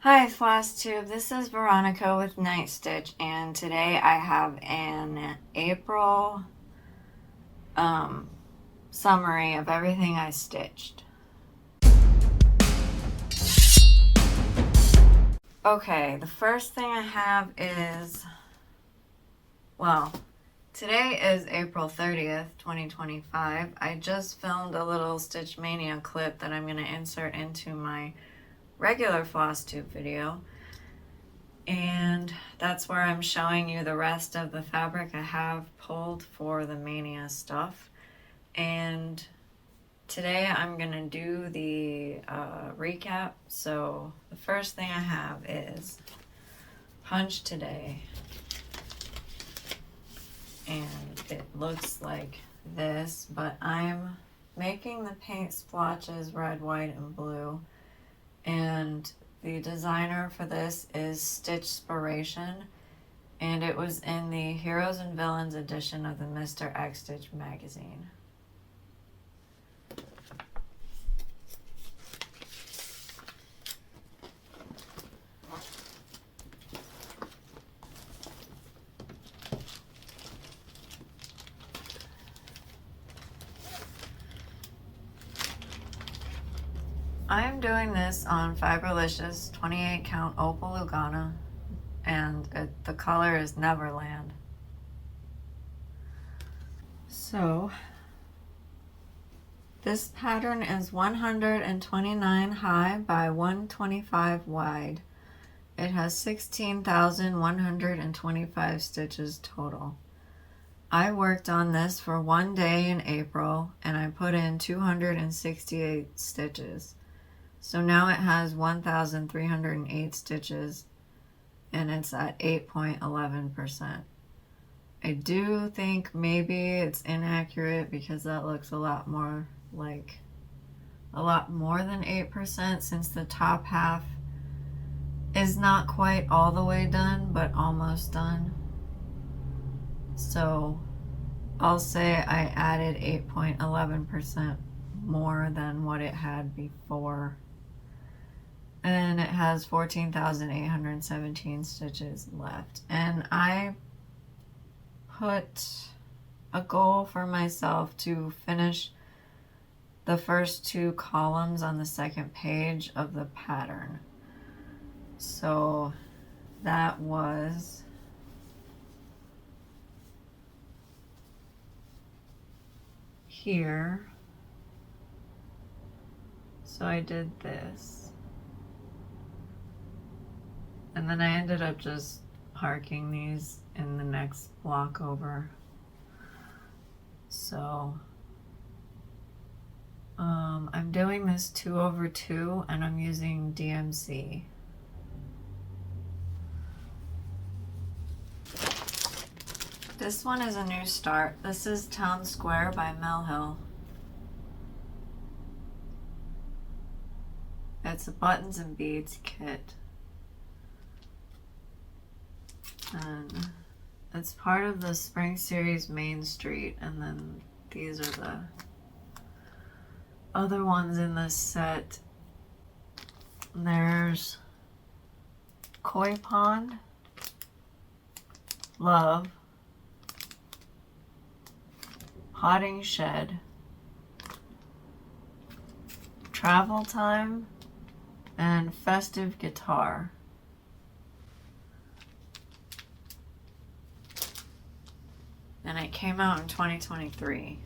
Hi Flosstube, this is Veronica with Night Stitch, and today I have an April summary of everything I stitched. Okay, the first thing I have is, today is April 30th, 2025. I just filmed a little Stitch Mania clip that I'm going to insert into my regular Flosstube video. And that's where I'm showing you the rest of the fabric I have pulled for the Mania stuff. And today I'm gonna do the recap. So the first thing I have is Punch Today. And it looks like this, but I'm making the paint splotches red, white, and blue. And the designer for this is Stitchspiration, and it was in the Heroes and Villains edition of the Mr. X Stitch magazine. I am doing this on Fiberlicious 28 count Opal Lugana, and the color is Neverland. So this pattern is 129 high by 125 wide. It has 16,125 stitches total. I worked on this for one day in April, and I put in 268 stitches. So now it has 1,308 stitches, and it's at 8.11%. I do think maybe it's inaccurate because that looks a lot more than 8%, since the top half is not quite all the way done, but almost done. So I'll say I added 8.11% more than what it had before. And it has 14,817 stitches left. And I put a goal for myself to finish the first two columns on the second page of the pattern. So that was here. So I did this. And then I ended up just parking these in the next block over. So I'm doing this 2/2, and I'm using DMC. This one is a new start. This is Town Square by Mel Hill. It's a buttons and beads kit. And it's part of the Spring Series Main Street, and then these are the other ones in this set. There's Koi Pond, Love, Potting Shed, Travel Time, and Festive Guitar. And it came out in 2023.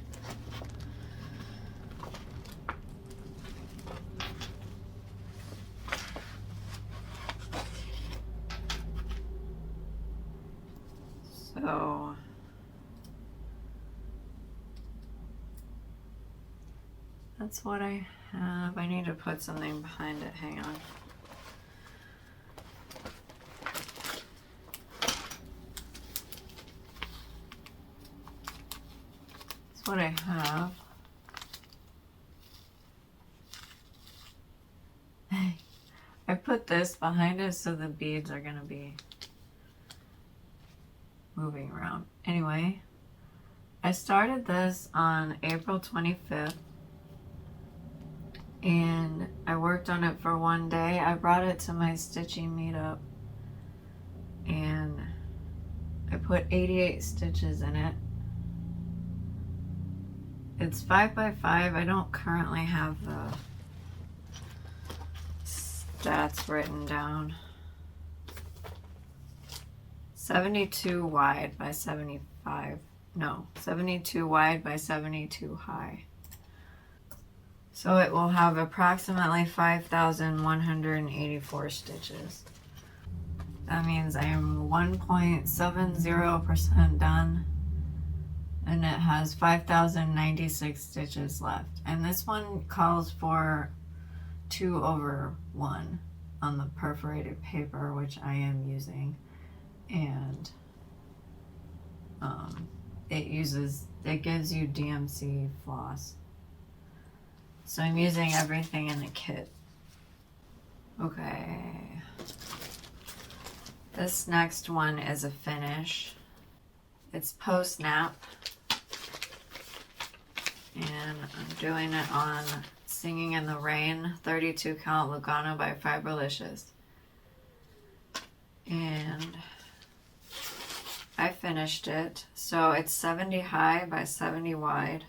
So that's what I have. I need to put something behind it. Hang on. That's what I have. I put this behind it so the beads are going to be moving around. Anyway, I started this on April 25th, and I worked on it for one day. I brought it to my stitching meetup and I put 88 stitches in it. It's 5x5. I don't currently have the stats written down. 72 wide by 75. No, 72 wide by 72 high. So it will have approximately 5,184 stitches. That means I am 1.70% done, and it has 5,096 stitches left. And this one calls for 2/1 on the perforated paper, which I am using, and it gives you DMC floss. So I'm using everything in the kit. Okay. This next one is a finish. It's post-nap. And I'm doing it on Singing in the Rain, 32 count Lugano by Fiberlicious. And I finished it. So it's 70 high by 70 wide.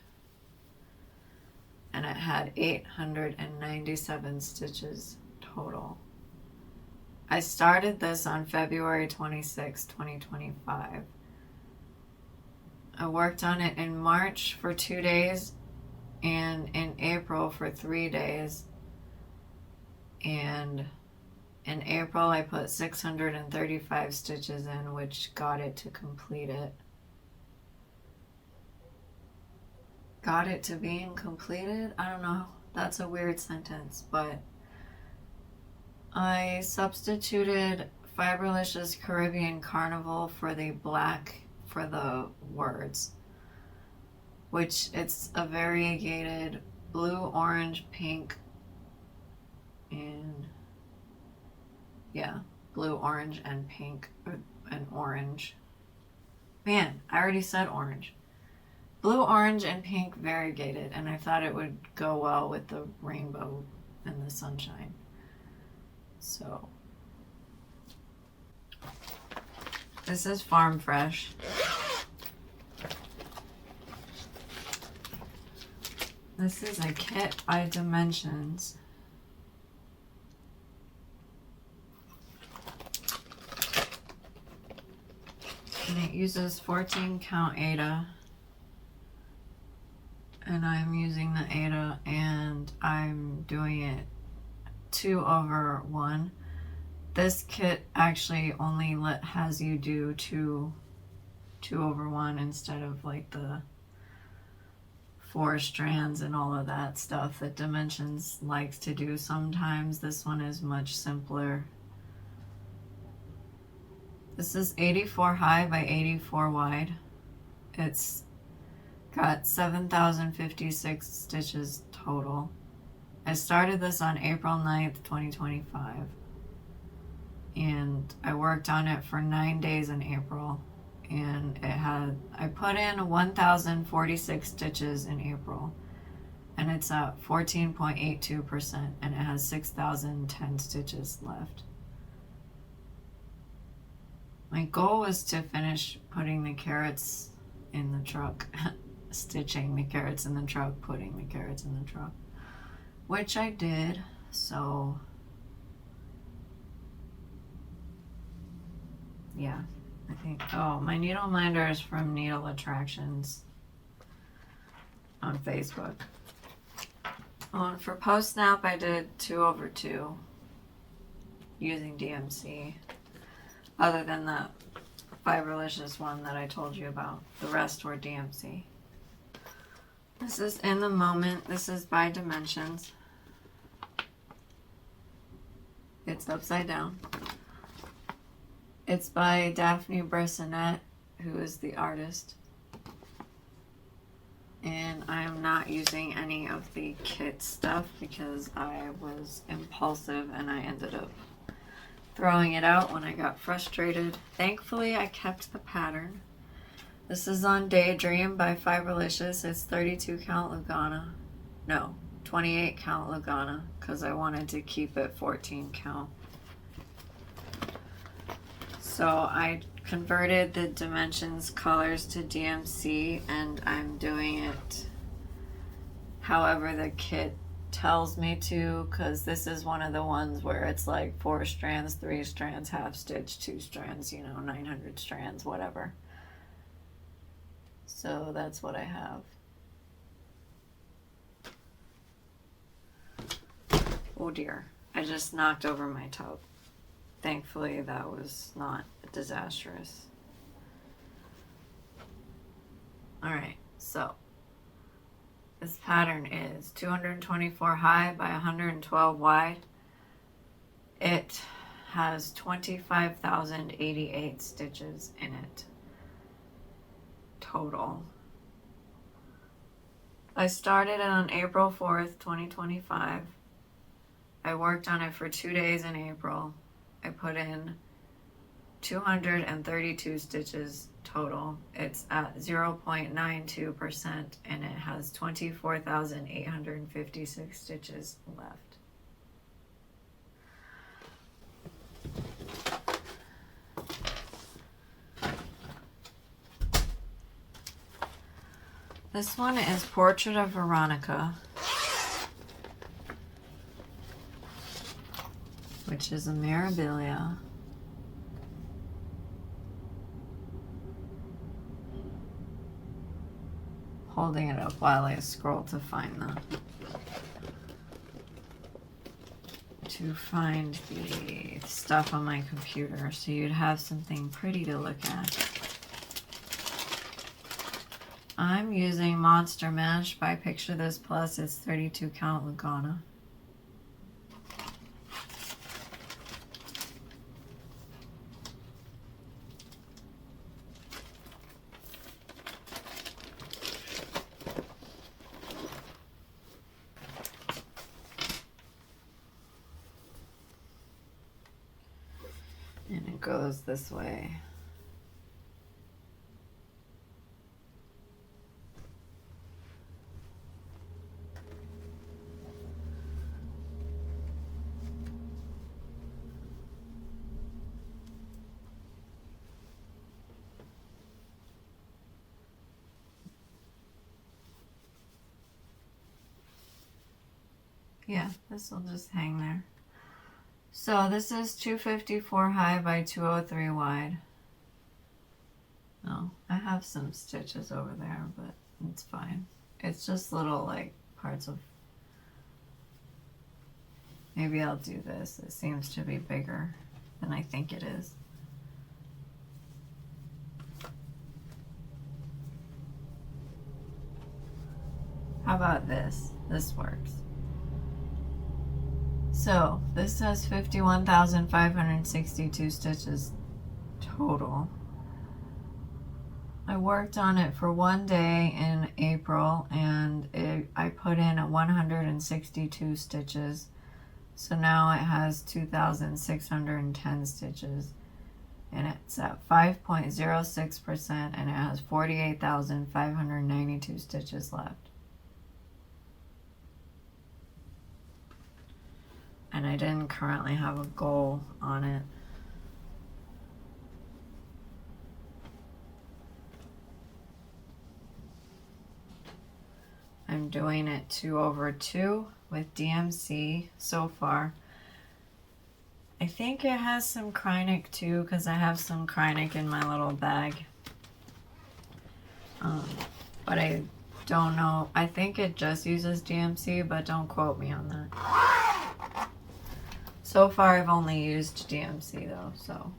And it had 897 stitches total. I started this on February 26, 2025. I worked on it in March for 2 days and in April for 3 days. And in April I put 635 stitches in, which got it to complete it. Got it to being completed? I don't know. That's a weird sentence, but I substituted Fiberlicious Caribbean Carnival for the black for the words, which it's a variegated blue, orange, pink, and yeah, blue, orange, and pink, and orange. Man, I already said orange. Blue, orange, and pink variegated, and I thought it would go well with the rainbow and the sunshine. So, this is Farm Fresh. This is a kit by Dimensions. And it uses 14 count Aida. And I'm using the Aida and I'm doing it 2/1. This kit actually only has you do 2/1 instead of like the 4 strands and all of that stuff that Dimensions likes to do sometimes. This one is much simpler. This is 84 high by 84 wide. It's got 7,056 stitches total. I started this on April 9th, 2025. And I worked on it for 9 days in April. And I put in 1,046 stitches in April. And it's at 14.82%. And it has 6,010 stitches left. My goal was to finish putting the carrots in the truck. Stitching the carrots in the truck, putting the carrots in the truck. Which I did, so yeah, I think, oh, my needle minder is from Needle Attractions on Facebook. Oh, and for post snap I did 2/2 using DMC, other than the Fiberlicious one that I told you about. The rest were DMC. This is In the Moment. This is by Dimensions. It's upside down. It's by Daphne Bressonette, who is the artist. And I am not using any of the kit stuff because I was impulsive and I ended up throwing it out when I got frustrated. Thankfully, I kept the pattern. This is on Daydream by Fiberlicious. It's 32 count Lugana. No, 28 count Lugana because I wanted to keep it 14 count. So I converted the dimensions colors to DMC, and I'm doing it however the kit tells me to, because this is one of the ones where it's like 4 strands, 3 strands, half stitch, 2 strands, 900 strands, whatever. So that's what I have. Oh dear, I just knocked over my tub. Thankfully that was not disastrous. Alright, so this pattern is 224 high by 112 wide. It has 25,088 stitches in it total. I started it on April 4th, 2025. I worked on it for 2 days in April. I put in 232 stitches total. It's at 0.92% and it has 24,856 stitches left. This one is Portrait of Veronica, which is a Mirabilia. Holding it up while I scroll to find the stuff on my computer, so you'd have something pretty to look at. I'm using Monster Mash by Picture This Plus. It's 32 count Lugana. And it goes this way. Yeah, this will just hang there. So this is 254 high by 203 wide. Oh, I have some stitches over there, but it's fine. It's just little like parts of... Maybe I'll do this. It seems to be bigger than I think it is. How about this? This works. So this has 51,562 stitches total. I worked on it for 1 day in April and I put in 162 stitches. So now it has 2,610 stitches and it's at 5.06% and it has 48,592 stitches left. And I didn't currently have a goal on it. I'm doing it 2/2 with DMC so far. I think it has some Krynic too, because I have some Krynic in my little bag. But I don't know. I think it just uses DMC, but don't quote me on that. So far I've only used DMC though, so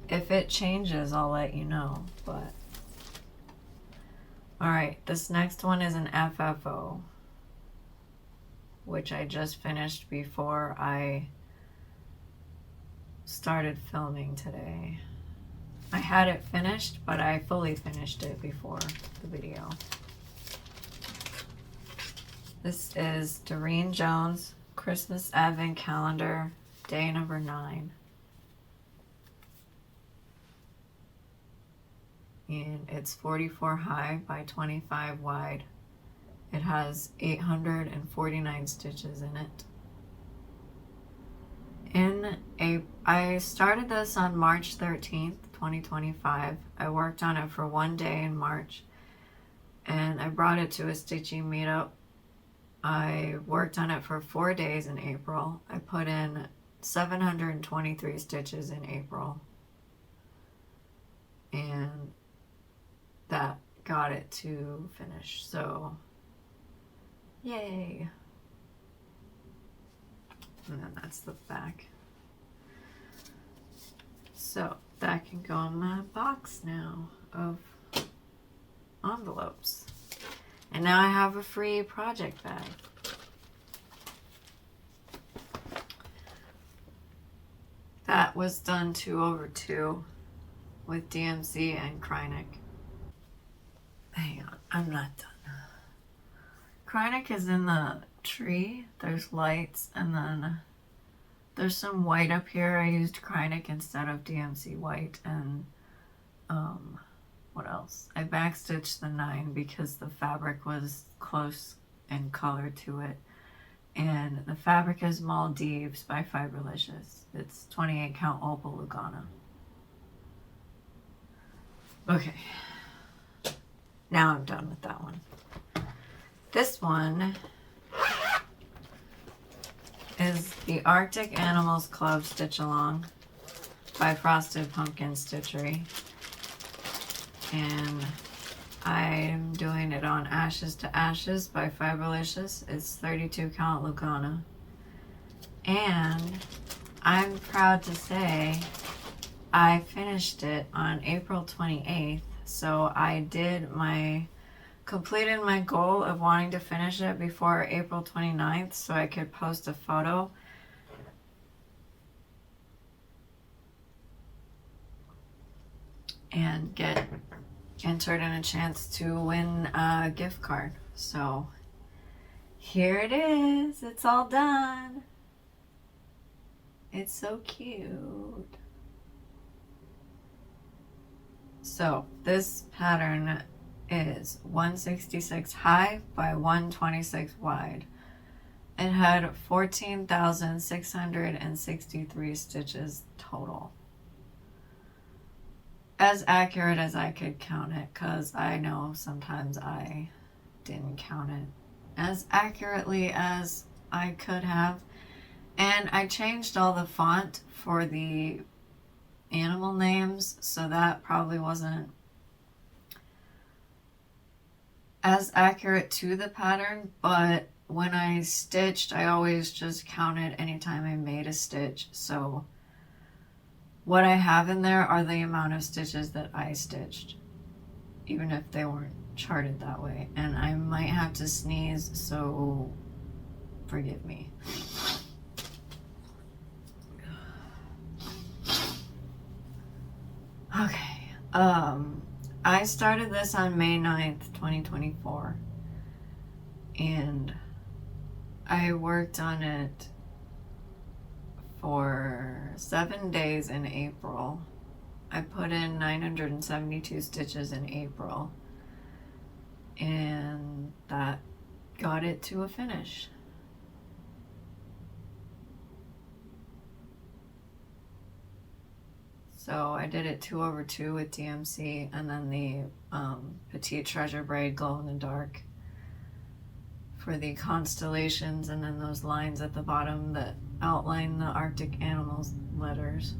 if it changes I'll let you know. But alright, this next one is an FFO, which I just finished before I started filming today. I had it finished, but I fully finished it before the video. This is Doreen Jones, Christmas Advent Calendar, day number 9. And it's 44 high by 25 wide. It has 849 stitches in it. I started this on March 13th, 2025. I worked on it for one day in March, and I brought it to a stitching meetup. I worked on it for 4 days in April. I put in 723 stitches in April, and that got it to finish. So, yay! And then that's the back. So that can go in my box now of envelopes. And now I have a free project bag. That was done 2/2 with DMC and Kreinik. Hang on, I'm not done. Kreinik is in the tree. There's lights, and then there's some white up here. I used Kreinik instead of DMC white, and what else? I backstitched the 9 because the fabric was close in color to it. And the fabric is Maldives by Fiberlicious. It's 28 count opal Lugana. Okay. Now I'm done with that one. This one is the Arctic Animals Club Stitch Along by Frosted Pumpkin Stitchery. And I'm doing it on Ashes to Ashes by Fiberlicious. It's 32 count Lugana. And I'm proud to say I finished it on April 28th. So I completed my goal of wanting to finish it before April 29th so I could post a photo. And get entered in a chance to win a gift card. So here it is. It's all done. It's so cute. So this pattern is 166 high by 126 wide. It had 14,663 stitches total. As accurate as I could count it, because I know sometimes I didn't count it as accurately as I could have. And I changed all the font for the animal names, so that probably wasn't as accurate to the pattern, but when I stitched, I always just counted anytime I made a stitch. So what I have in there are the amount of stitches that I stitched, even if they weren't charted that way. And I might have to sneeze, so forgive me. Okay, I started this on May 9th, 2024, and I worked on it for 7 days in April. I put in 972 stitches in April, and that got it to a finish. So I did it 2/2 with DMC, and then the Petite Treasure Braid Glow in the Dark for the constellations, and then those lines at the bottom that outline the Arctic Animals letters.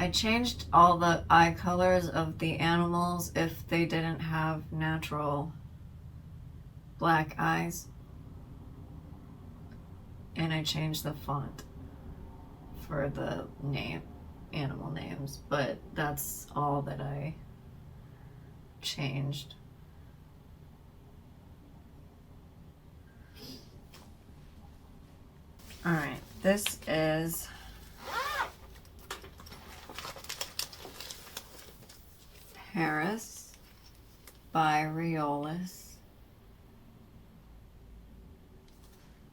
I changed all the eye colors of the animals if they didn't have natural black eyes. And I changed the font for the animal names, but that's all that I changed. All right, this is Paris by Riolis.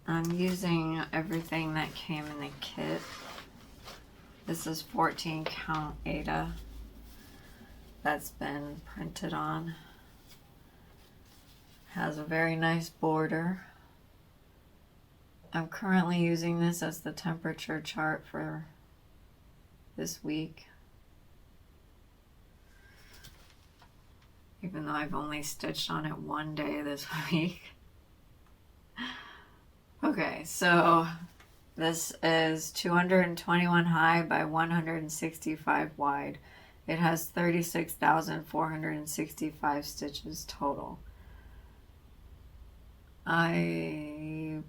I'm using everything that came in the kit. This is 14 count Ada that's been printed on. Has a very nice border. I'm currently using this as the temperature chart for this week, even though I've only stitched on it one day this week. Okay, so this is 221 high by 165 wide. It has 36,465 stitches total. I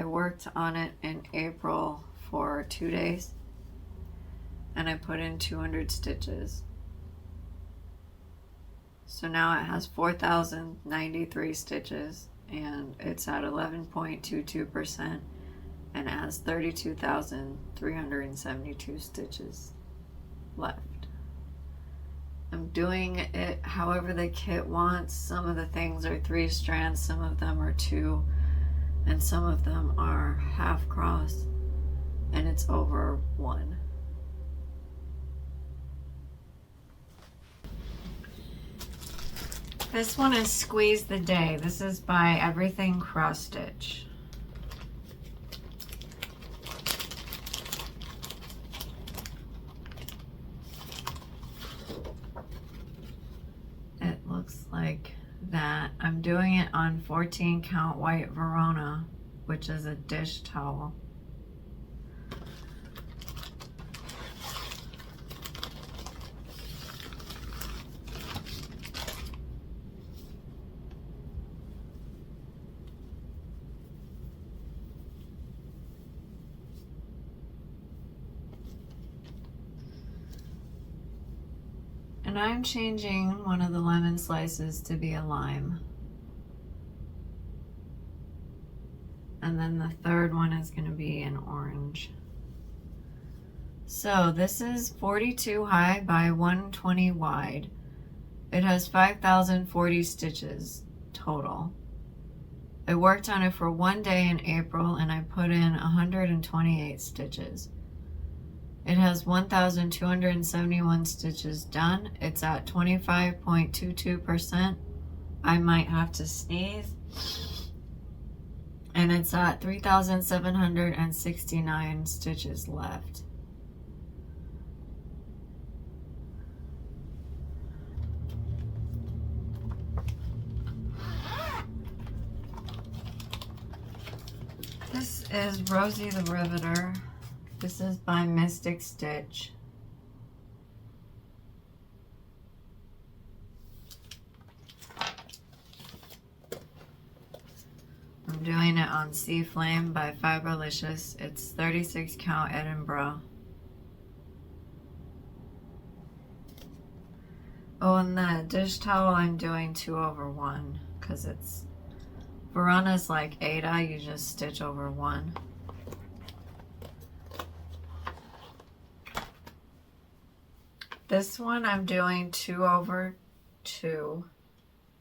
worked on it in April for 2 days, and I put in 200 stitches. So now it has 4,093 stitches, and it's at 11.22%, and it has 32,372 stitches left. I'm doing it however the kit wants. Some of the things are 3 strands, some of them are 2, and some of them are half cross, and it's over 1. This one is Squeeze the Day. This is by Everything Cross Stitch. It looks like that. I'm doing it on 14 count white Verona, which is a dish towel. And I'm changing one of the lemon slices to be a lime. And then the third one is going to be an orange. So this is 42 high by 120 wide. It has 5,040 stitches total. I worked on it for 1 day in April, and I put in 128 stitches. It has 1,271 stitches done. It's at 25.22%. I might have to sneeze. And it's at 3,769 stitches left. This is Rosie the Riveter. This is by Mystic Stitch. I'm doing it on Sea Flame by Fiberlicious. It's 36 count Edinburgh. Oh, and the dish towel I'm doing 2/1 because it's Verona's like Ada, you just stitch over 1. This one I'm doing 2/2,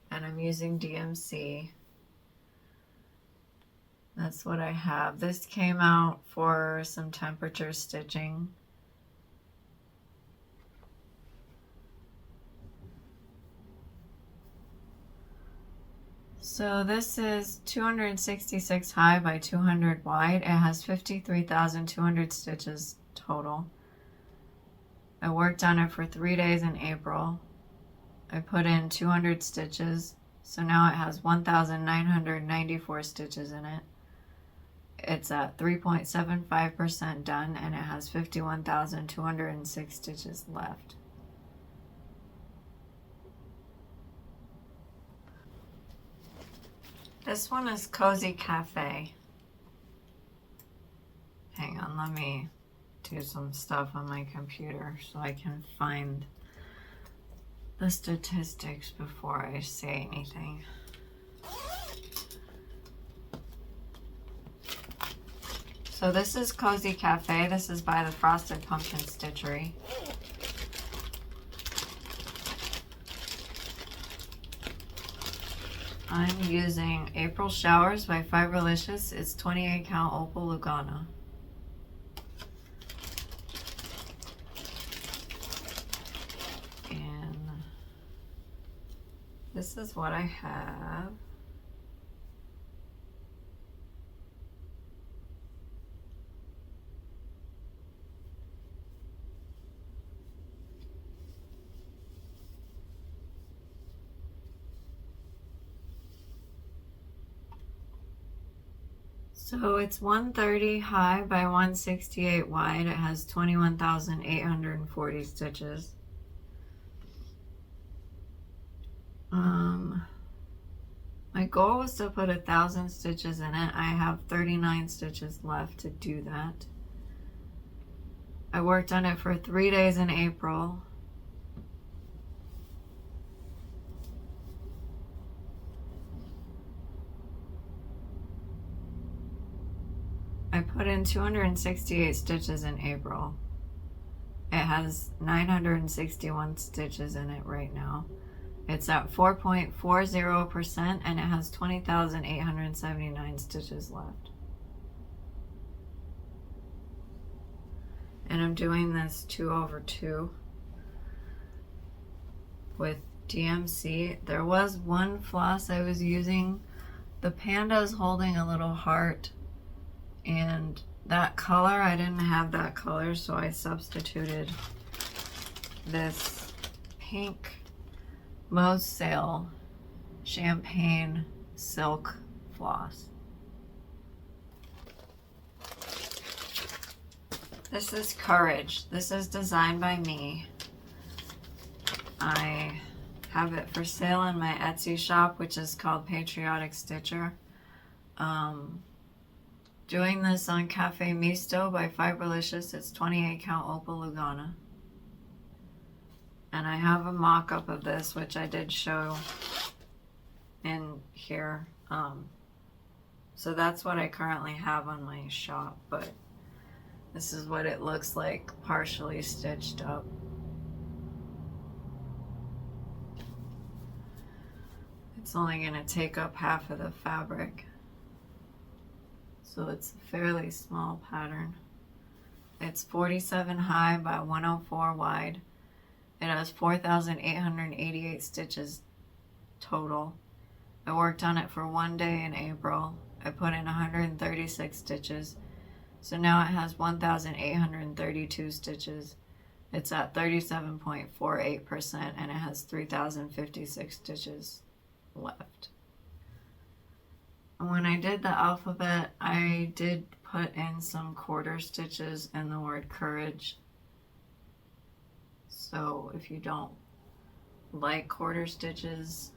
and I'm using DMC. That's what I have. This came out for some temperature stitching. So this is 266 high by 200 wide. It has 53,200 stitches total. I worked on it for 3 days in April. I put in 200 stitches, so now it has 1,994 stitches in it. It's at 3.75% done, and it has 51,206 stitches left. This one is Cozy Cafe. Hang on, let me do some stuff on my computer so I can find the statistics before I say anything. So this is Cozy Cafe. This is by the Frosted Pumpkin Stitchery. I'm using April Showers by Fiberlicious. It's 28 count Opal Lugana. This is what I have. So it's 130 high by 168 wide. It has 21,840 stitches. My goal was to put 1,000 stitches in it. I have 39 stitches left to do that. I worked on it for 3 days in April. I put in 268 stitches in April. It has 961 stitches in it right now. It's at 4.40% and it has 20,879 stitches left. And I'm doing this 2/2 with DMC. There was one floss I was using. The panda is holding a little heart, and that color, I didn't have that color, so I substituted this pink Moe's Sale champagne silk floss. This is Courage. This is designed by me. I have it for sale in my Etsy shop, which is called Patriotic Stitcher. Doing this on Cafe Misto by Fiberlicious. It's 28 count Opal Lugana. And I have a mock-up of this, which I did show in here. So that's what I currently have on my shop, but this is what it looks like, partially stitched up. It's only going to take up half of the fabric. So it's a fairly small pattern. It's 47 high by 104 wide. It has 4,888 stitches total. I worked on it for 1 day in April. I put in 136 stitches. So now it has 1,832 stitches. It's at 37.48% and it has 3,056 stitches left. And when I did the alphabet, I did put in some quarter stitches in the word Courage. So if you don't like quarter stitches,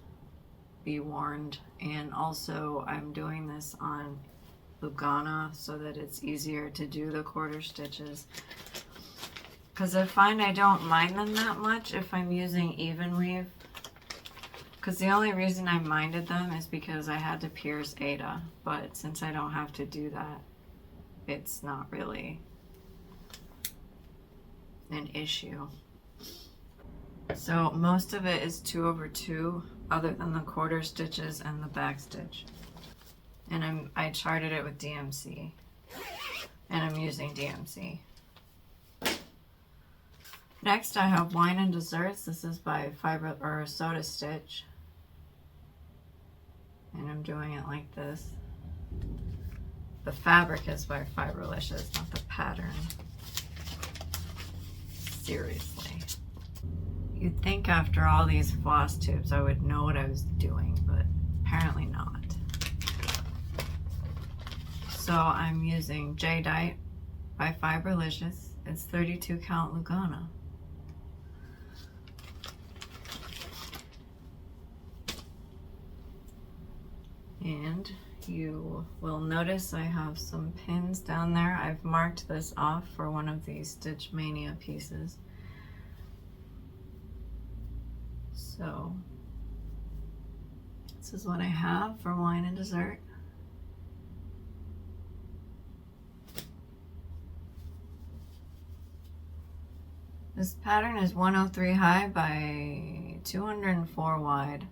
be warned. And also I'm doing this on Lugana so that it's easier to do the quarter stitches, because I find I don't mind them that much if I'm using even weave, because the only reason I minded them is because I had to pierce Ada, but since I don't have to do that, it's not really an issue. So most of it is 2/2, other than the quarter stitches and the back stitch. And I charted it with DMC, and I'm using DMC. Next I have Wine and Desserts. This is by Soda Stitch, and I'm doing it like this. The fabric is by Fiberlicious, not the pattern. Seriously. You'd think after all these floss tubes I would know what I was doing, but apparently not. So I'm using Jadeite by Fiberlicious. It's 32 count Lugana. And you will notice I have some pins down there. I've marked this off for one of these Stitch Mania pieces. So this is what I have for Wine and Dessert. This pattern is 103 high by 204 wide.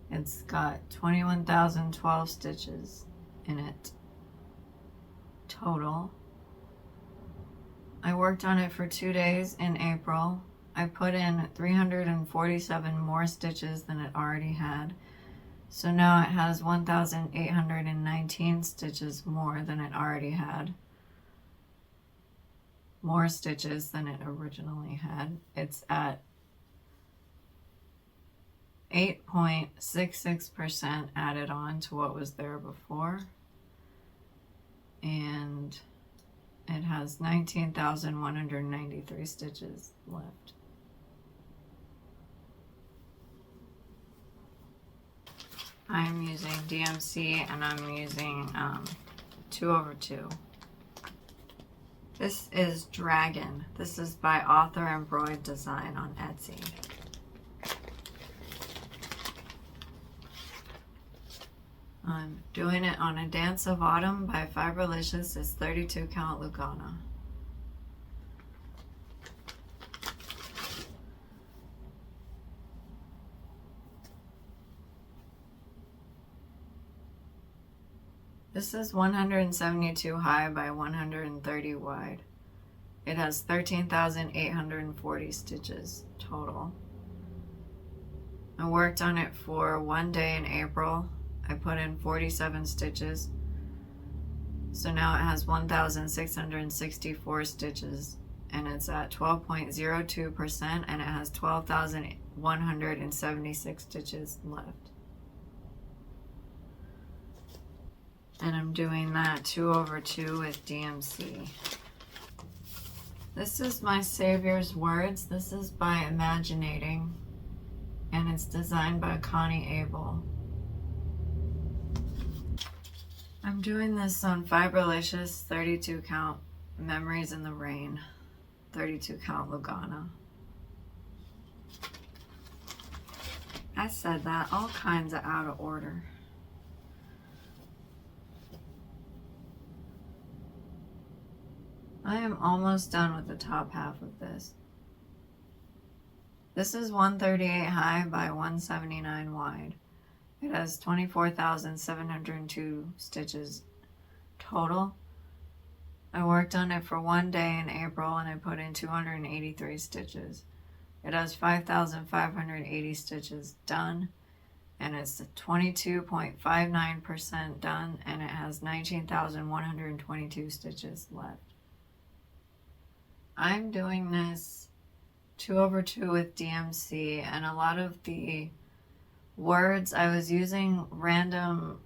It's got 21,012 stitches in it total. I worked on it for 2 days in April. I put in 347 more stitches than it already had. So now it has 1,819 stitches more than it already had. More stitches than it originally had. It's at 8.66% added on to what was there before. And it has 19,193 stitches left. I'm using DMC and I'm using 2/2. This is Dragon. This is by Author Embroidered Design on Etsy. I'm doing it on a Dance of Autumn by Fiberlicious. It's 32 count Lugana. This is 172 high by 130 wide. It has 13,840 stitches total. I worked on it for one day in April. I put in 47 stitches. So now it has 1,664 stitches and it's at 12.02% and it has 12,176 stitches left. And I'm doing that 2/2 with DMC. This is my Savior's Words. This is by Imaginating, and it's designed by Connie Abel. I'm doing this on Fiberlicious 32 count Memories in the Rain, 32 count Lugana. I said that all kinds of out of order. I am almost done with the top half of this. This is 138 high by 179 wide. It has 24,702 stitches total. I worked on it for one day in April and I put in 283 stitches. It has 5,580 stitches done and it's 22.59% done and it has 19,122 stitches left. I'm doing this 2/2 with DMC, and a lot of the words I was using random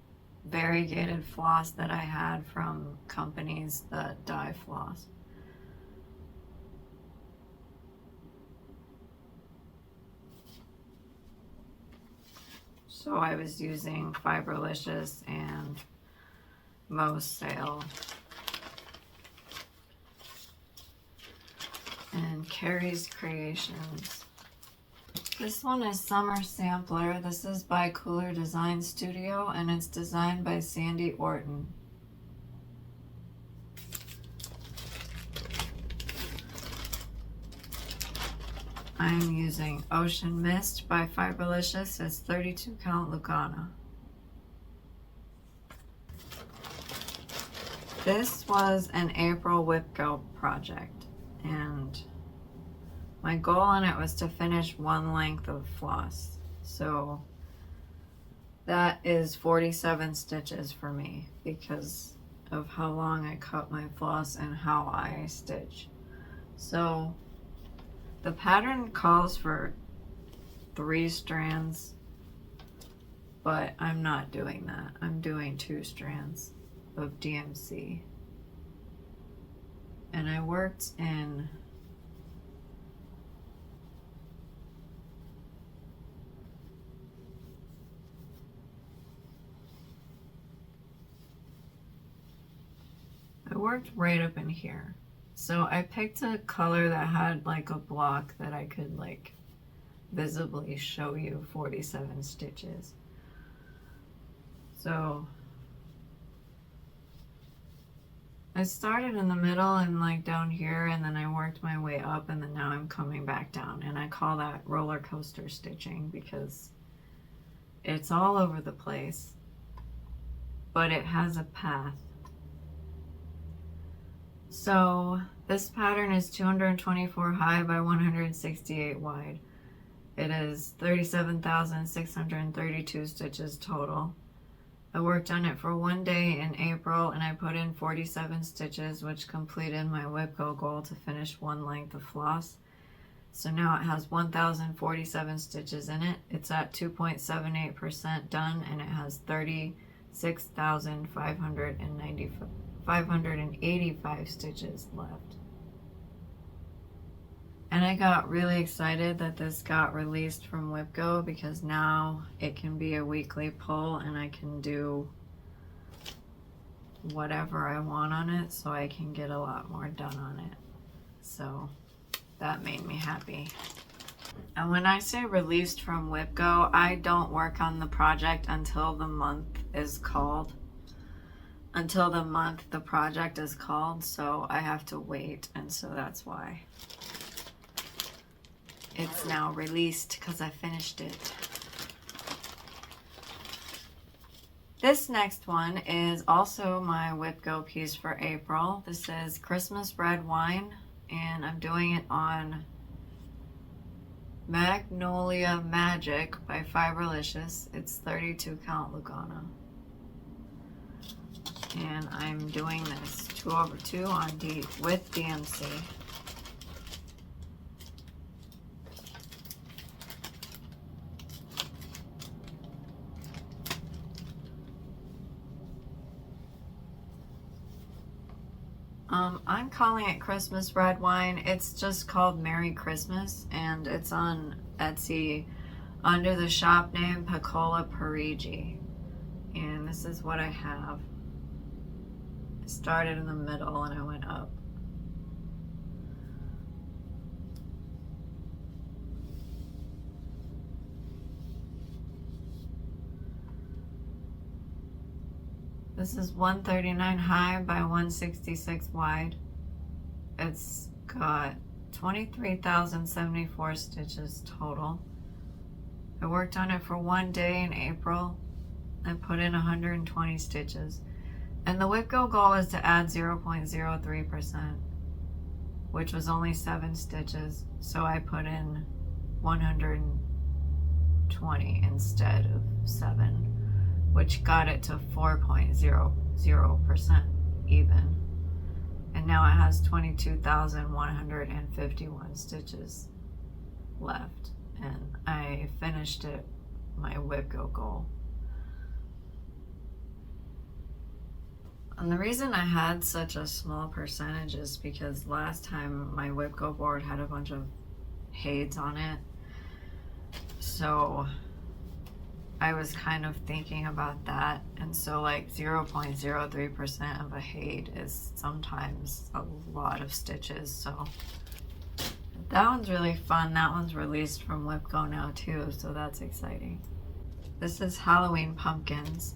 variegated floss that I had from companies that dye floss. So I was using Fiberlicious and Most Sale and Carrie's Creations. This one is Summer Sampler. This is by Cooler Design Studio and it's designed by Sandy Orton. I'm using Ocean Mist by Fiberlicious. It's 32 count Lugana. This was an April whip go project. And my goal on it was to finish one length of floss. So that is 47 stitches for me because of how long I cut my floss and how I stitch. So the pattern calls for 3 strands, but I'm not doing that. I'm doing 2 strands of DMC. And I worked in right up in here. So I picked a color that had like a block that I could like visibly show you 47 stitches. So I started in the middle and like down here, and then I worked my way up, and then now I'm coming back down, and I call that roller coaster stitching because it's all over the place, but it has a path. So this pattern is 224 high by 168 wide. It is 37,632 stitches total. I worked on it for 1 day in April and I put in 47 stitches, which completed my WIPCO goal to finish one length of floss. So now it has 1,047 stitches in it. It's at 2.78% done and it has 36,585 stitches left. And I got really excited that this got released from WIPCO because now it can be a weekly pull and I can do whatever I want on it, so I can get a lot more done on it. So that made me happy. And when I say released from WIPCO, I don't work on the project until the month is called. Until the month the project is called, so I have to wait, and so that's why it's now released, because I finished it. This next one is also my WIPCO piece for April. This is Christmas Red Wine, and I'm doing it on Magnolia Magic by Fiberlicious. It's 32 count Lugana. And I'm doing this 2/2 on with DMC. I'm calling it Christmas Red Wine. It's just called Merry Christmas, and it's on Etsy under the shop name Piccola Parigi. And this is what I have. I started in the middle and I went up. This is 139 high by 166 wide. It's got 23,074 stitches total. I worked on it for 1 day in April. I put in 120 stitches. And the WIPCO goal is to add 0.03%, which was only 7 stitches. So I put in 120 instead of 7. Which got it to 4.00% even. And now it has 22,151 stitches left. And I finished it, my WIPCO goal. And the reason I had such a small percentage is because last time my WIPCO board had a bunch of HAIDs on it. So I was kind of thinking about that, and so like 0.03% of a HAID is sometimes a lot of stitches, so that one's really fun. That one's released from WIPCO now too, so that's exciting. This is Halloween Pumpkins.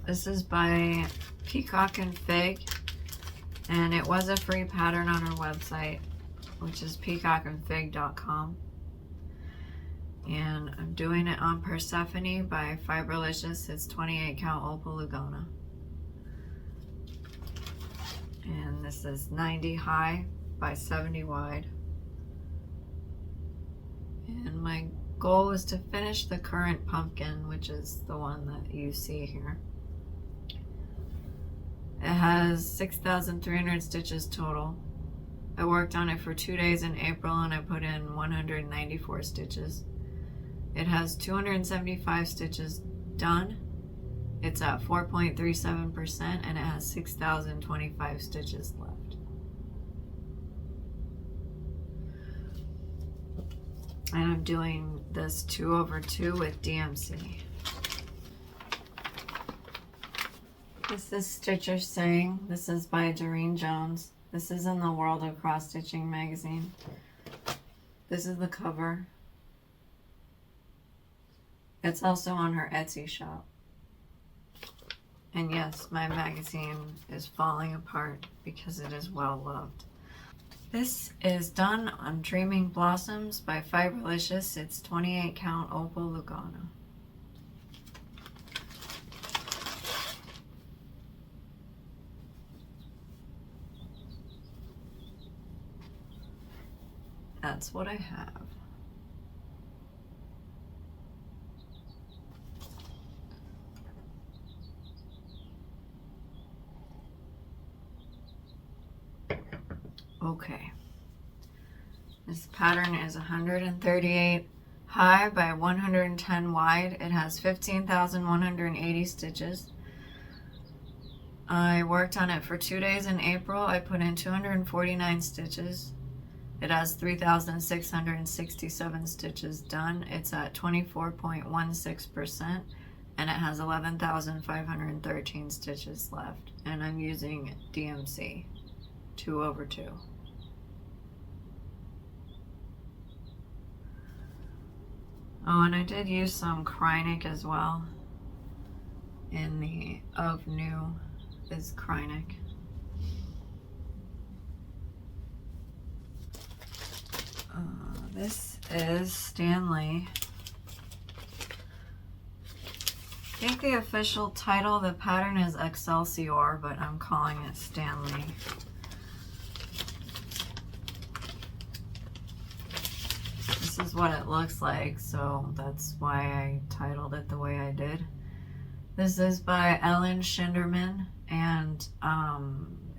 This is by Peacock and Fig, and it was a free pattern on our website, which is peacockandfig.com. And I'm doing it on Persephone by Fiberlicious. It's 28 count Opal Lugana. And this is 90 high by 70 wide. And my goal is to finish the current pumpkin, which is the one that you see here. It has 6,300 stitches total. I worked on it for 2 days in April and I put in 194 stitches. It has 275 stitches done. It's at 4.37% and it has 6,025 stitches left. And I'm doing this 2/2 with DMC. This is Stitcher Saying. This is by Doreen Jones. This is in the World of Cross Stitching magazine. This is the cover. It's also on her Etsy shop. And yes, my magazine is falling apart because it is well loved. This is done on Dreaming Blossoms by Fiberlicious. It's 28 count Opal Lugana. that's what I have. Okay. This pattern is 138 high by 110 wide. It has 15,180 stitches. I worked on it for 2 days in April. I put in 249 stitches. It has 3,667 stitches done. It's at 24.16%, and it has 11,513 stitches left. And I'm using DMC 2/2. Oh, and I did use some Krynic as well in the of new is Krynic. This is Stanley. I think the official title of the pattern is Excelsior, but I'm calling it Stanley. This is what it looks like, so that's why I titled it the way I did. This is by Ellen Schinderman, and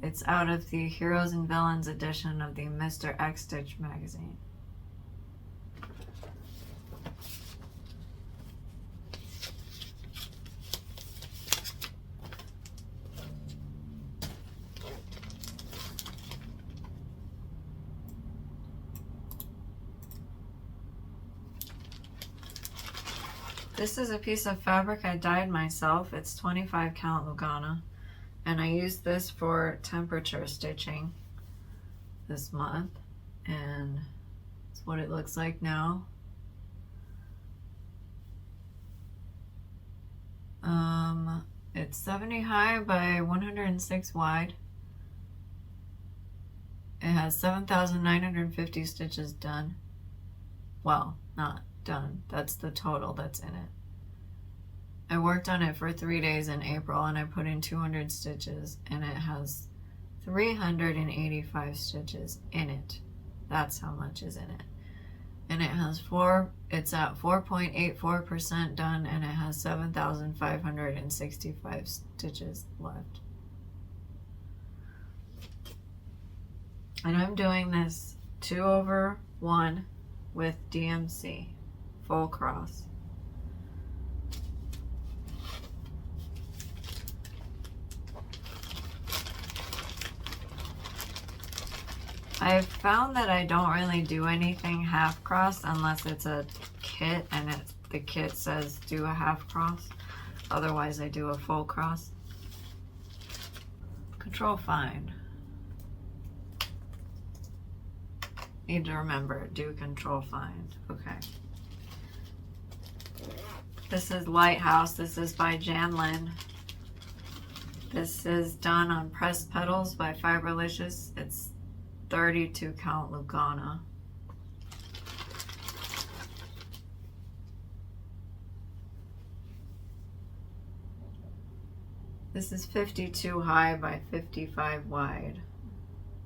it's out of the Heroes and Villains edition of the Mr. X Stitch magazine. This is a piece of fabric I dyed myself. It's 25 count Lugana, and I used this for temperature stitching this month, and it's what it looks like now. It's 70 high by 106 wide. It has 7,950 stitches done. Well, not done. That's the total that's in it. I worked on it for 3 days in April, and I put in 200 stitches, and it has 385 stitches in it. That's how much is in it. And it's at 4.84% done, and it has 7,565 stitches left. And I'm doing this 2/1 with DMC, full cross. I've found that I don't really do anything half cross unless it's a kit and the kit says do a half cross. Otherwise I do a full cross. Control find. Need to remember, do control find. Okay. This is Lighthouse. This is by Jan Lynn. This is done on pressed petals by Fiberlicious. It's 32 count Lugana. This is 52 high by 55 wide.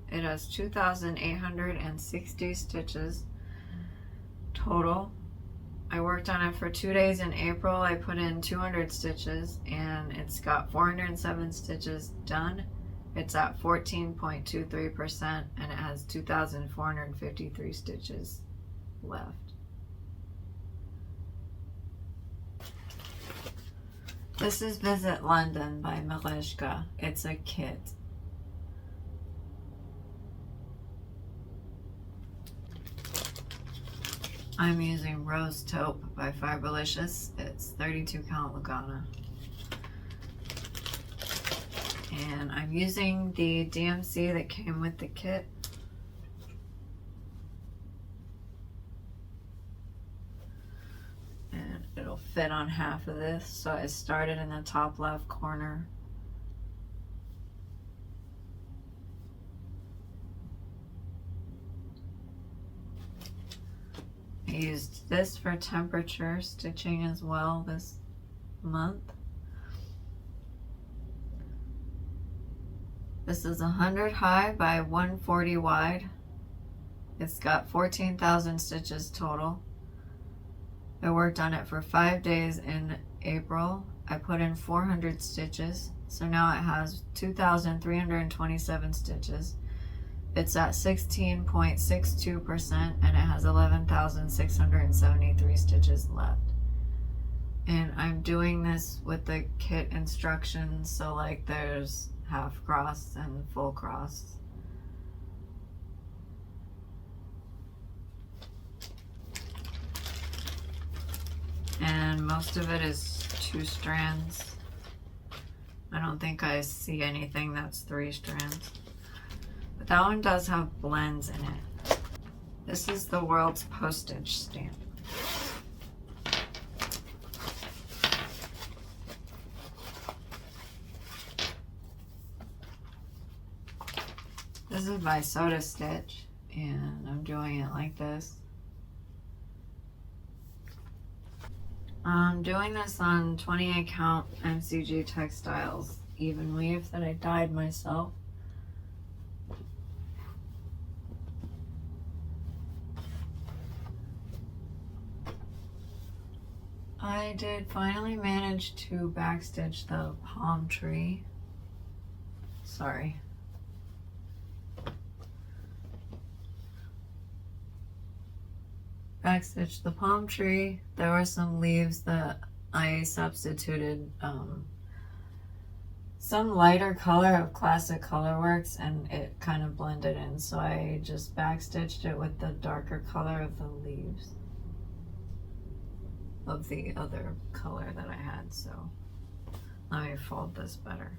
It has 2,860 stitches total. I worked on it for 2 days in April. I put in 200 stitches, and it's got 407 stitches done. It's at 14.23%, and it has 2,453 stitches left. This is Visit London by Malishka. It's a kit. I'm using Rose Taupe by Fiberlicious. It's 32 count Lugana. And I'm using the DMC that came with the kit. And it'll fit on half of this. So I started in the top left corner. I used this for temperature stitching as well this month. This is 100 high by 140 wide. It's got 14,000 stitches total. I worked on it for 5 days in April. I put in 400 stitches, so now it has 2,327 stitches. It's at 16.62% and it has 11,673 stitches left. And I'm doing this with the kit instructions, so like there's half cross and full cross. And most of it is 2 strands. I don't think I see anything that's 3 strands. But that one does have blends in it. This is the world's postage stamp. This is by Soda Stitch, and I'm doing it like this. I'm doing this on 28 count MCG Textiles even weave that I dyed myself. I did finally manage to backstitch the palm tree. Sorry. Backstitch the palm tree. There were some leaves that I substituted some lighter color of Classic Colorworks and it kind of blended in, so I just backstitched it with the darker color of the leaves of the other color that I had. So let me fold this better.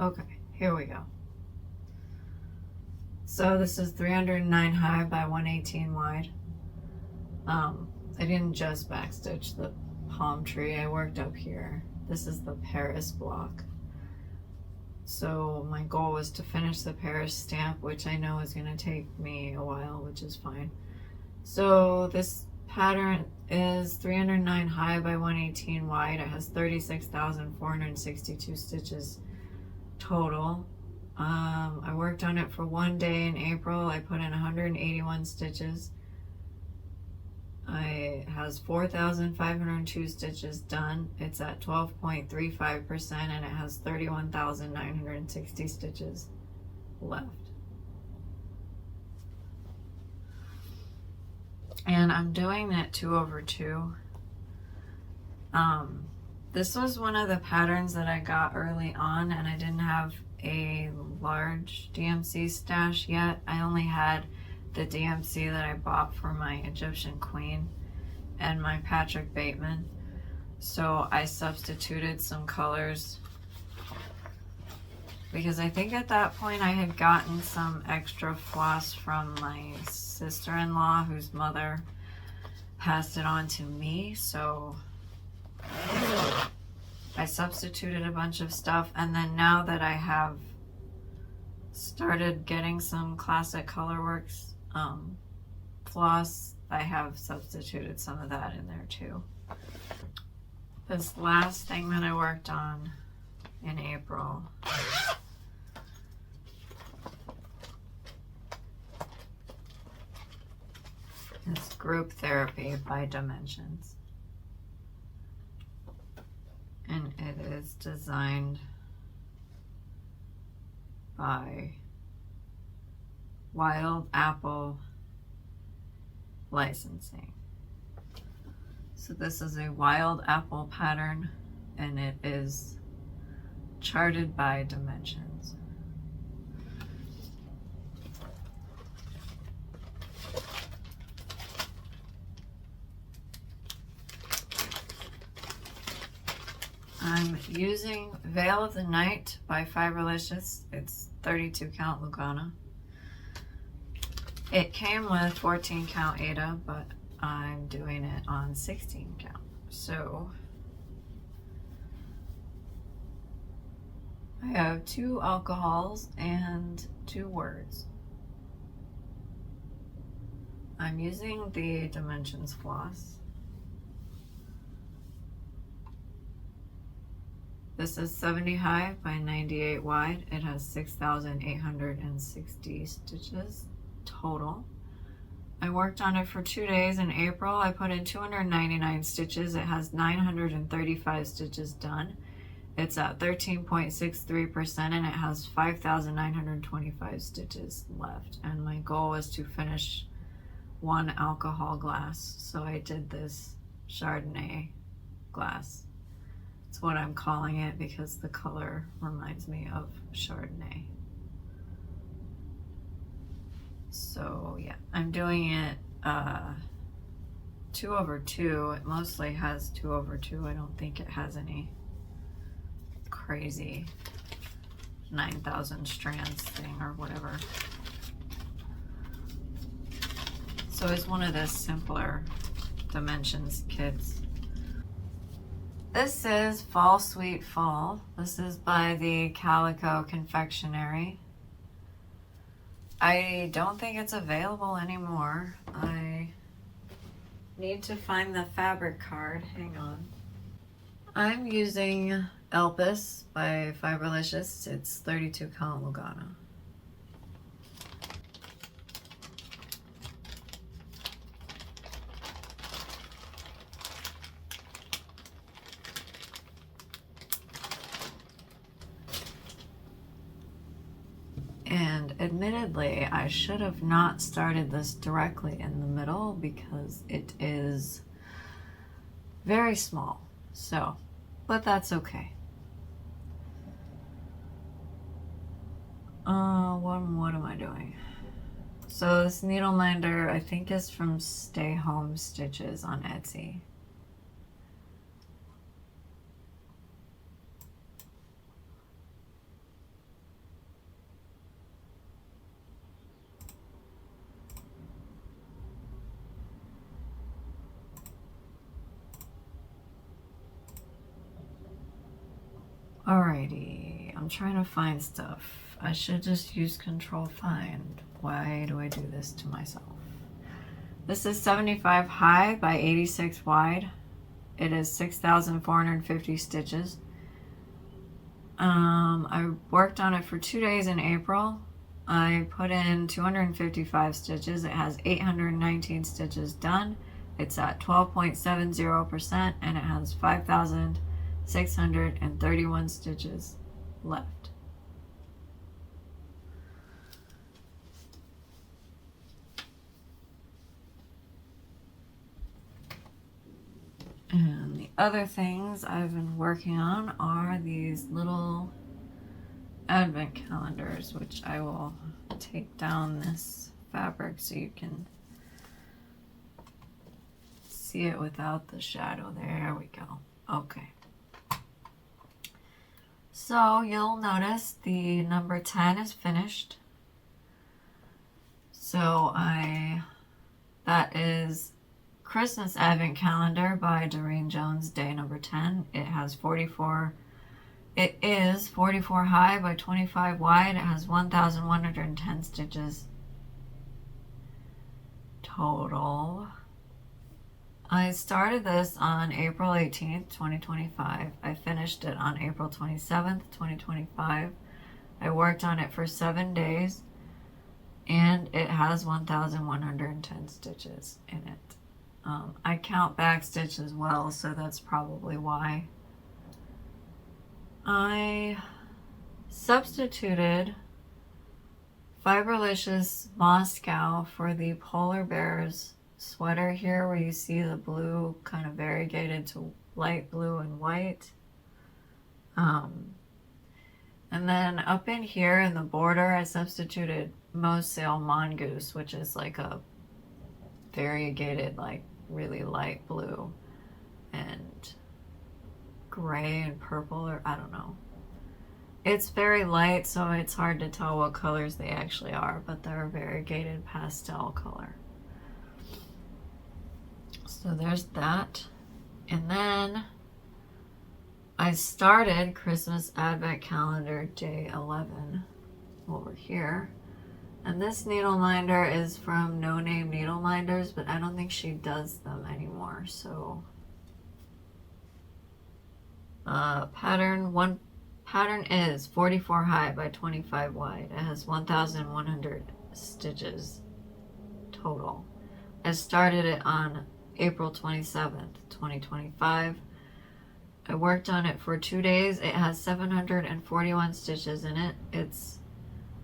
Okay, here we go. So this is 309 high by 118 wide. I didn't just backstitch the palm tree, I worked up here. This is the Paris block. So my goal was to finish the Paris stamp, which I know is gonna take me a while, which is fine. So this pattern is 309 high by 118 wide. It has 36,462 stitches total. I worked on it for 1 day in April. I put in 181 stitches. It has 4,502 stitches done. It's at 12.35% and it has 31,960 stitches left. And I'm doing it 2/2. This was one of the patterns that I got early on, and I didn't have a large DMC stash yet. I only had the DMC that I bought for my Egyptian Queen and my Patrick Bateman. So I substituted some colors because I think at that point I had gotten some extra floss from my sister-in-law whose mother passed it on to me. So I substituted a bunch of stuff, and then now that I have started getting some Classic Colorworks floss, I have substituted some of that in there too. This last thing that I worked on in April is Group Therapy by Dimensions. And it is designed by Wild Apple Licensing. So this is a Wild Apple pattern and it is charted by Dimensions. I'm using Veil of the Night by Fiberlicious. It's 32 count Lugana. It came with 14 count Ada, but I'm doing it on 16 count. So I have 2 alcohols and 2 words. I'm using the Dimensions floss. This is 70 high by 98 wide. It has 6,860 stitches total. I worked on it for 2 days in April. I put in 299 stitches. It has 935 stitches done. It's at 13.63% and it has 5,925 stitches left. And my goal was to finish 1 alcohol glass. So I did this Chardonnay glass. It's what I'm calling it because the color reminds me of Chardonnay. So yeah, I'm doing it 2/2. It mostly has 2/2. I don't think it has any crazy 9,000 strands thing or whatever. So it's one of the simpler dimensions kits. This is Fall Sweet Fall. This is by the Calico Confectionery. I don't think it's available anymore. I need to find the fabric card. Hang on. I'm using Elpis by Fiberlicious. It's 32 count Lugano. And admittedly, I should have not started this directly in the middle because it is very small. So, but that's okay. What am I doing? So this needle minder, I think, is from Stay Home Stitches on Etsy. Alrighty, I'm trying to find stuff. I should just use Control Find. Why do I do this to myself? This is 75 high by 86 wide. It is 6,450 stitches. I worked on it for 2 days in April. I put in 255 stitches. It has 819 stitches done. It's at 12.70% and it has 5,631 stitches left. And the other things I've been working on are these little advent calendars, which I will take down this fabric so you can see it without the shadow. There we go. Okay. So you'll notice the number 10 is finished. So that is Christmas Advent Calendar by Doreen Jones, day number 10. It is 44 high by 25 wide. It has 1,110 stitches total. I started this on April 18th, 2025. I finished it on April 27th, 2025. I worked on it for 7 days and it has 1,110 stitches in it. I count back stitch as well, so that's probably why. I substituted Fiberlicious Moscow for the Polar Bears sweater here, where you see the blue kind of variegated to light blue and white. And then up in here in the border, I substituted Mosale Mongoose, which is like a variegated, like really light blue and gray and purple, or I don't know. It's very light, so it's hard to tell what colors they actually are, but they're a variegated pastel color. So there's that. And then I started Christmas Advent Calendar day 11 over here. And this needle minder is from No Name Needle Minders, but I don't think she does them anymore. So Pattern is 44 high by 25 wide. It has 1,100 stitches total. I started it on April 27th, 2025. I worked on it for 2 days. It has 741 stitches in it. It's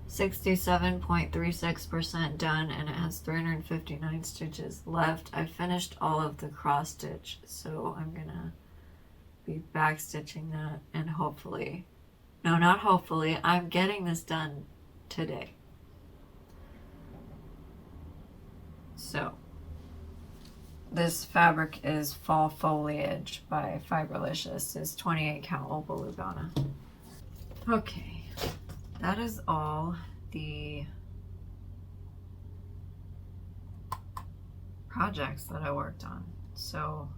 67.36% done, and it has 359 stitches left. I finished all of the cross stitch, so I'm gonna be back stitching that, and hopefully, no, not hopefully, I'm getting this done today. So this fabric is Fall Foliage by Fiberlicious. It's 28 count Opal Lugana. Okay, that is all the projects that I worked on. So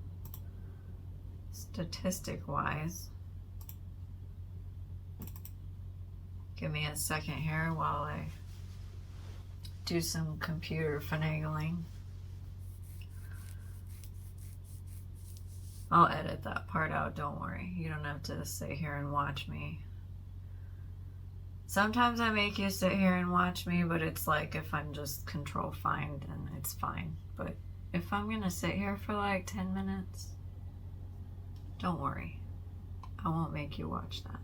statistic wise, give me a second here while I do some computer finagling. I'll edit that part out, don't worry. You don't have to sit here and watch me. Sometimes I make you sit here and watch me, but it's like if I'm just control find, then it's fine. But if I'm gonna sit here for like 10 minutes, don't worry. I won't make you watch that.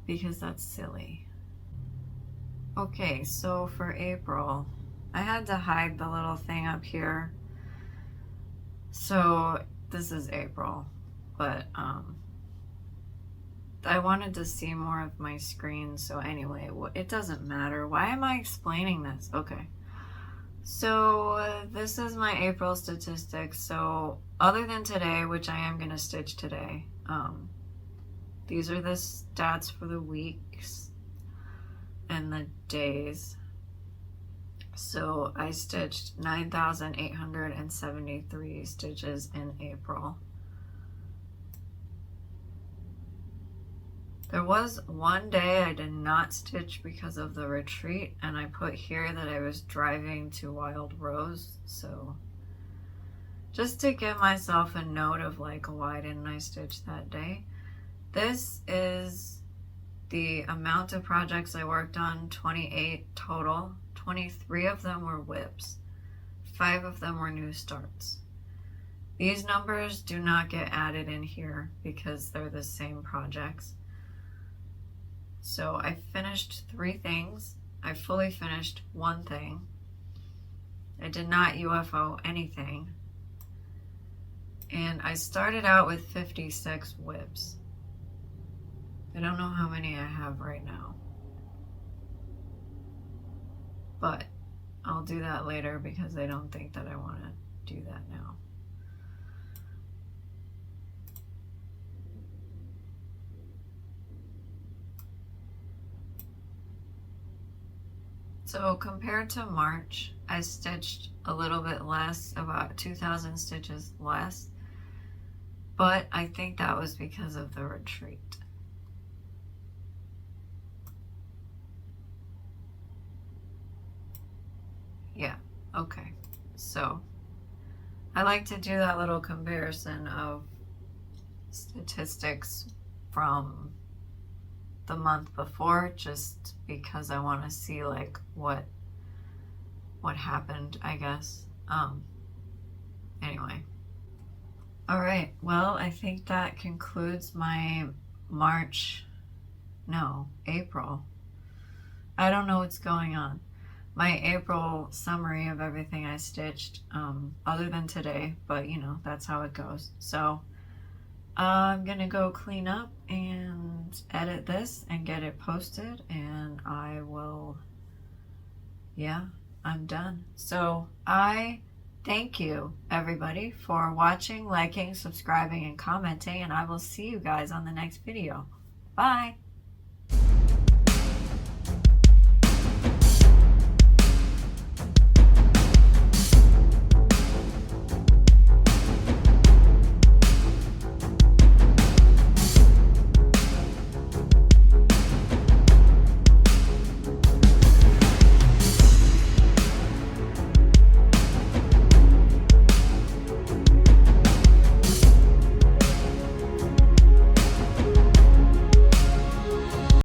Because that's silly. Okay, so for April, I had to hide the little thing up here. So this is April, but I wanted to see more of my screen. So anyway, it doesn't matter. Why am I explaining this? Okay. So this is my April statistics. So other than today, which I am going to stitch today, these are the stats for the weeks and the days. So I stitched 9,873 stitches in April. There was one day I did not stitch because of the retreat, and I put here that I was driving to Wild Rose. So just to give myself a note of like, why didn't I stitch that day? This is the amount of projects I worked on, 28 total. 23 of them were whips. 5 of them were new starts. These numbers do not get added in here because they're the same projects. So I finished 3 things. I fully finished 1 thing. I did not UFO anything. And I started out with 56 whips. I don't know how many I have right now, but I'll do that later because I don't think that I want to do that now. So compared to March, I stitched a little bit less, about 2,000 stitches less, but I think that was because of the retreat. Yeah, okay. So I like to do that little comparison of statistics from the month before, just because I want to see like what happened, I guess. Anyway. All right, well, I think that concludes my April. I don't know what's going on. My April summary of everything I stitched, other than today, but you know, that's how it goes. So I'm gonna go clean up and edit this and get it posted, and I will, yeah, I'm done. So I thank you everybody for watching, liking, subscribing, and commenting, and I will see you guys on the next video. Bye.